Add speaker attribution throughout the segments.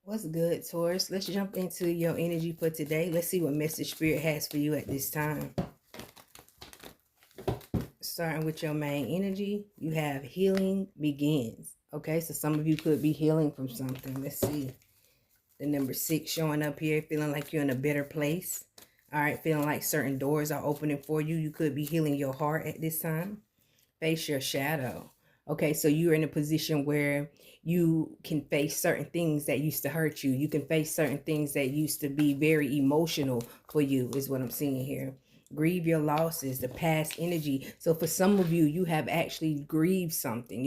Speaker 1: What's good, Taurus? Let's jump into your energy for today. Let's see what message Spirit has for you at this time. Starting with your main energy, you have healing begins. Okay, so some of you could be healing from something. Let's see. The number 6 showing up here, feeling like you're in a better place. All right, feeling like certain doors are opening for you. You could be healing your heart at this time. Face your shadow. Okay, so you're in a position where you can face certain things that used to hurt you. You can face certain things that used to be very emotional for you, is what I'm seeing here. Grieve your losses, the past energy. So for some of you, you have actually grieved something.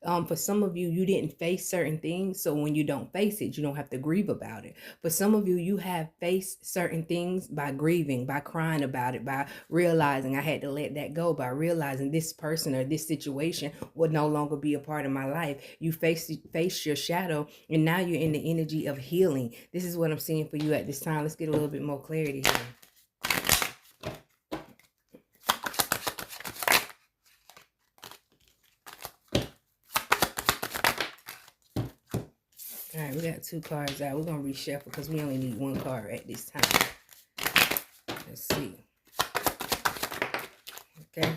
Speaker 1: For some of you, you didn't face certain things. So when you don't face it, you don't have to grieve about it. For some of you, you have faced certain things by grieving, by crying about it, by realizing I had to let that go, by realizing this person or this situation would no longer be a part of my life. You face your shadow, and now you're in the energy of healing. This is what I'm seeing for you at this time. Let's get a little bit more clarity here. All right, we got 2 cards out. We're going to reshuffle because we only need 1 card at this time. Let's see. Okay.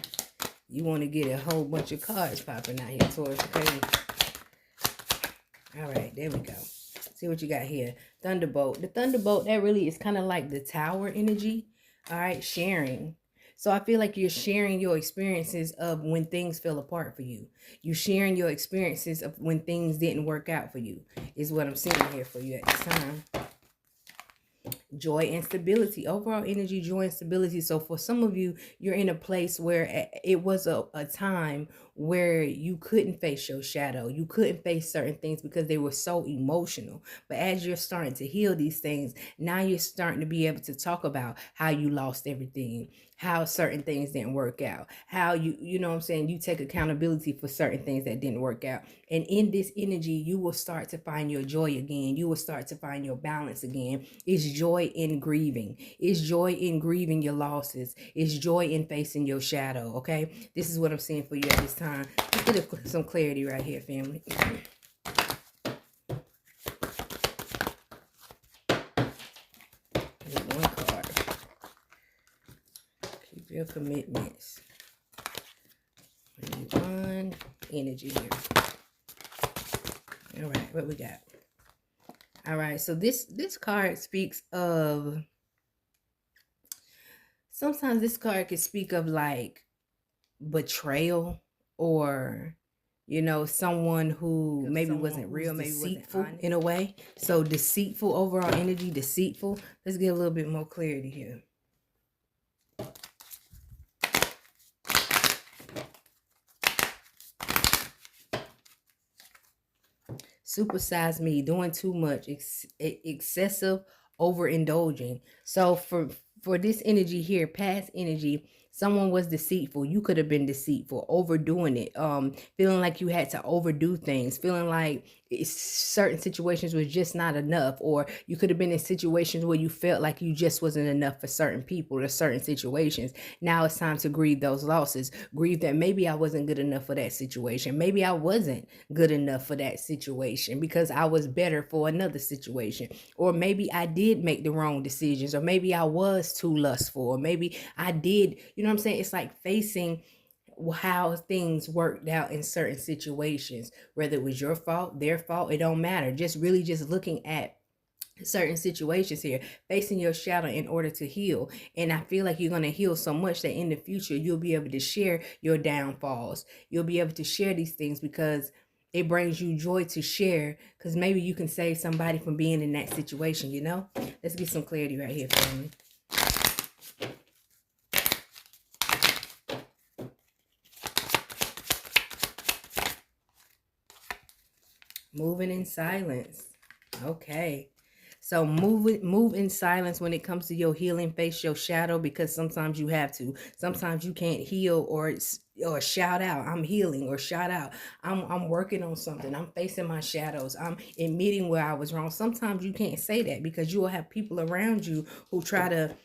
Speaker 1: You want to get a whole bunch of cards popping out here, Taurus. Okay. All right, there we go. See what you got here. Thunderbolt. The Thunderbolt, that really is kind of like the Tower energy. All right, sharing. So I feel like you're sharing your experiences of when things fell apart for you. You're sharing your experiences of when things didn't work out for you, is what I'm seeing here for you at this time. Joy and stability, overall energy, joy and stability. So for some of you, you're in a place where it was a time where you couldn't face your shadow. You couldn't face certain things because they were so emotional. But as you're starting to heal these things, now you're starting to be able to talk about how you lost everything, how certain things didn't work out, how you know what I'm saying, you take accountability for certain things that didn't work out. And in this energy, you will start to find your joy again. You will start to find your balance again. It's joy in grieving. It's joy in grieving your losses. It's joy in facing your shadow, okay? This is what I'm seeing for you at this time. Let's get some clarity right here, family. One card. Keep your commitments. One energy here. All right, what we got? All right, so this card speaks of, sometimes this card can speak of like betrayal, or someone who maybe wasn't real, maybe deceitful in a way. So deceitful, overall energy, deceitful. Let's get a little bit more clarity here. Supersize me, doing too much, excessive, overindulging. So for this energy here, past energy, someone was deceitful. You could have been deceitful, overdoing it, feeling like you had to overdo things, feeling like certain situations was just not enough, or you could have been in situations where you felt like you just wasn't enough for certain people or certain situations. Now it's time to grieve those losses. Grieve that maybe I wasn't good enough for that situation. Maybe I wasn't good enough for that situation because I was better for another situation. Or maybe I did make the wrong decisions, or maybe I was too lustful, or maybe I did, you know what I'm saying? It's like facing how things worked out in certain situations, whether it was your fault, their fault, it don't matter. Just really just looking at certain situations here, facing your shadow in order to heal. And I feel like you're going to heal so much that in the future you'll be able to share your downfalls. You'll be able to share these things because it brings you joy to share, because maybe you can save somebody from being in that situation. Let's get some clarity right here, family. Moving in silence. Okay. So move in silence when it comes to your healing. Face your shadow, because sometimes you have to. Sometimes you can't heal or shout out, I'm healing, or shout out, I'm working on something. I'm facing my shadows. I'm admitting where I was wrong. Sometimes you can't say that because you will have people around you who try to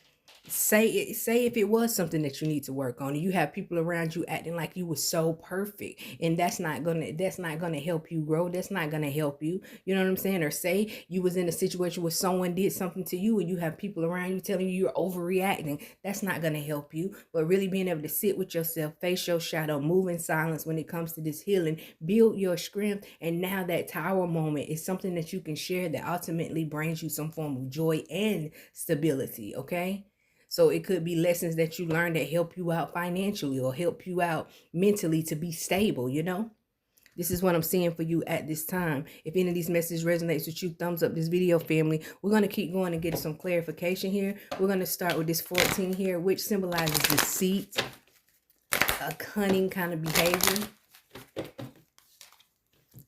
Speaker 1: say if it was something that you need to work on, you have people around you acting like you were so perfect, and that's not gonna help you grow. That's not gonna help you. You know what I'm saying? Or say you was in a situation where someone did something to you and you have people around you telling you you're overreacting. That's not gonna help you. But really being able to sit with yourself, face your shadow, move in silence when it comes to this healing, build your strength. And now that tower moment is something that you can share that ultimately brings you some form of joy and stability. Okay, so it could be lessons that you learn that help you out financially or help you out mentally to be stable, you know? This is what I'm seeing for you at this time. If any of these messages resonates with you, thumbs up this video, family. We're going to keep going and get some clarification here. We're going to start with this 14 here, which symbolizes deceit, a cunning kind of behavior.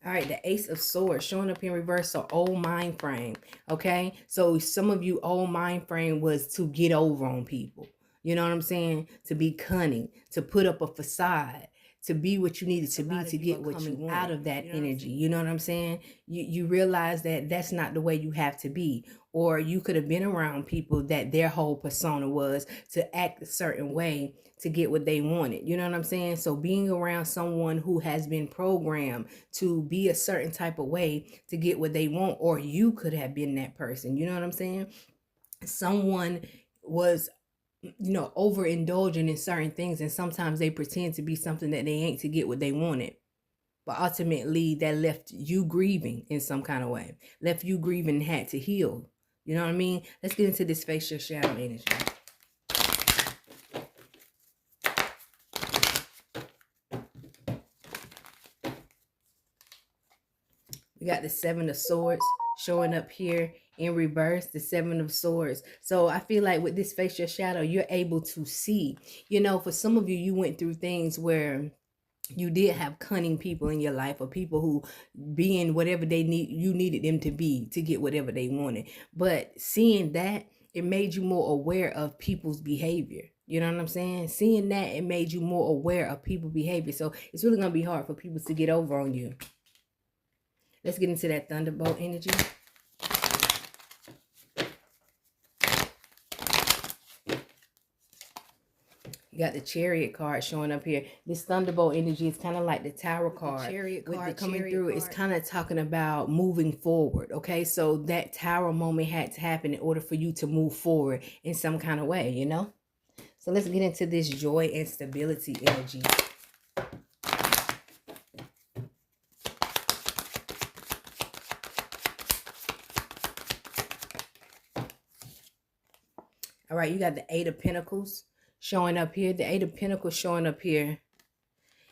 Speaker 1: All right, the Ace of Swords showing up in reverse, so old mind frame, okay? So some of you old mind frame was to get over on people. You know what I'm saying? To be cunning, to put up a facade, to be what you needed to be to get what you want out of that energy. You know what I'm saying? You realize that that's not the way you have to be. Or you could have been around people that their whole persona was to act a certain way to get what they wanted. You know what I'm saying? So being around someone who has been programmed to be a certain type of way to get what they want, or you could have been that person. You know what I'm saying? Someone was, you know, overindulging in certain things, and sometimes they pretend to be something that they ain't to get what they wanted. But ultimately, that left you grieving in some kind of way, left you grieving and had to heal. You know what I mean? Let's get into this facial shadow energy. We got the Seven of Swords showing up here in reverse, the Seven of Swords. So I feel like with this facial shadow, you're able to see. You know, for some of you, you went through things where you did have cunning people in your life, or people who being whatever they need, you needed them to be to get whatever they wanted. But seeing that, it made you more aware of people's behavior. You know what I'm saying? Seeing that, it made you more aware of people's behavior. So it's really going to be hard for people to get over on you. Let's get into that thunderbolt energy. You got the Chariot card showing up here. This thunderbolt energy is kind of like the Tower card. The Chariot card coming through, it's kind of talking about moving forward. Okay, so that Tower moment had to happen in order for you to move forward in some kind of way, you know? So let's get into this joy and stability energy. All right, you got the Eight of Pentacles showing up here. The Eight of Pentacles showing up here.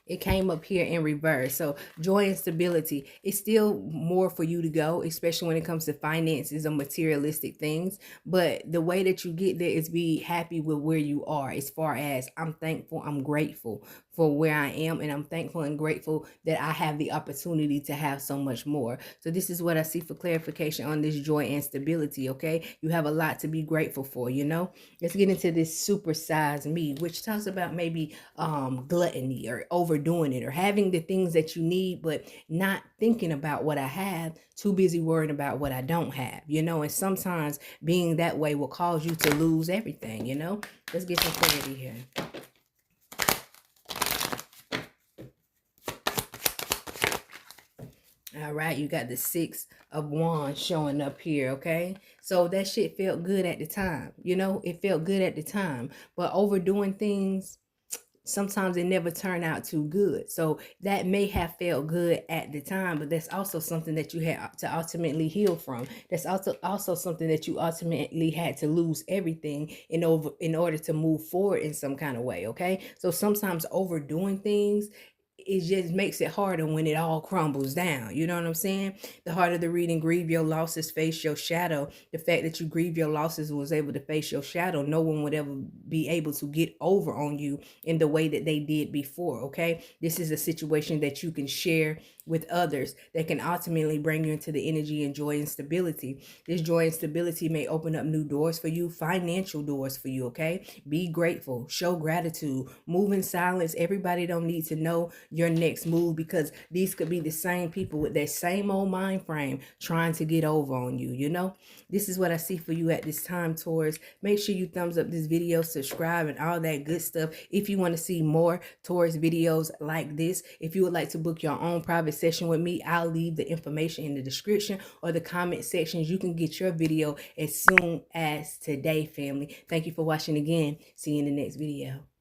Speaker 1: It came up here in reverse. So joy and stability. It's still more for you to go, especially when it comes to finances or materialistic things. But the way that you get there is be happy with where you are, as far as I'm thankful, I'm grateful for where I am, and I'm thankful and grateful that I have the opportunity to have so much more. So this is what I see for clarification on this joy and stability, okay? You have a lot to be grateful for, you know? Let's get into this supersize me, which talks about maybe gluttony or overdoing it, or having the things that you need but not thinking about what I have, too busy worrying about what I don't have, you know? And sometimes being that way will cause you to lose everything, you know? Let's get some clarity here. All right, you got the Six of Wands showing up here, okay? So that shit felt good at the time, you know? It felt good at the time, but overdoing things, sometimes it never turn out too good. So that may have felt good at the time, but that's also something that you had to ultimately heal from. That's also something that you ultimately had to lose everything in order to move forward in some kind of way, okay? So sometimes overdoing things, it just makes it harder when it all crumbles down. You know what I'm saying? The heart of the reading, grieve your losses, face your shadow. The fact that you grieve your losses was able to face your shadow. No one would ever be able to get over on you in the way that they did before, okay? This is a situation that you can share with others that can ultimately bring you into the energy and joy and stability. This joy and stability may open up new doors for you, financial doors for you, okay? Be grateful, show gratitude, move in silence. Everybody don't need to know your next move, because these could be the same people with that same old mind frame trying to get over on you. You know, this is what I see for you at this time, Taurus. Make sure you thumbs up this video, subscribe, and all that good stuff if you want to see more Taurus videos like this. If you would like to book your own private session with me, I'll leave the information in the description or the comment sections. You can get your video as soon as today, family. Thank you for watching again. See you in the next video.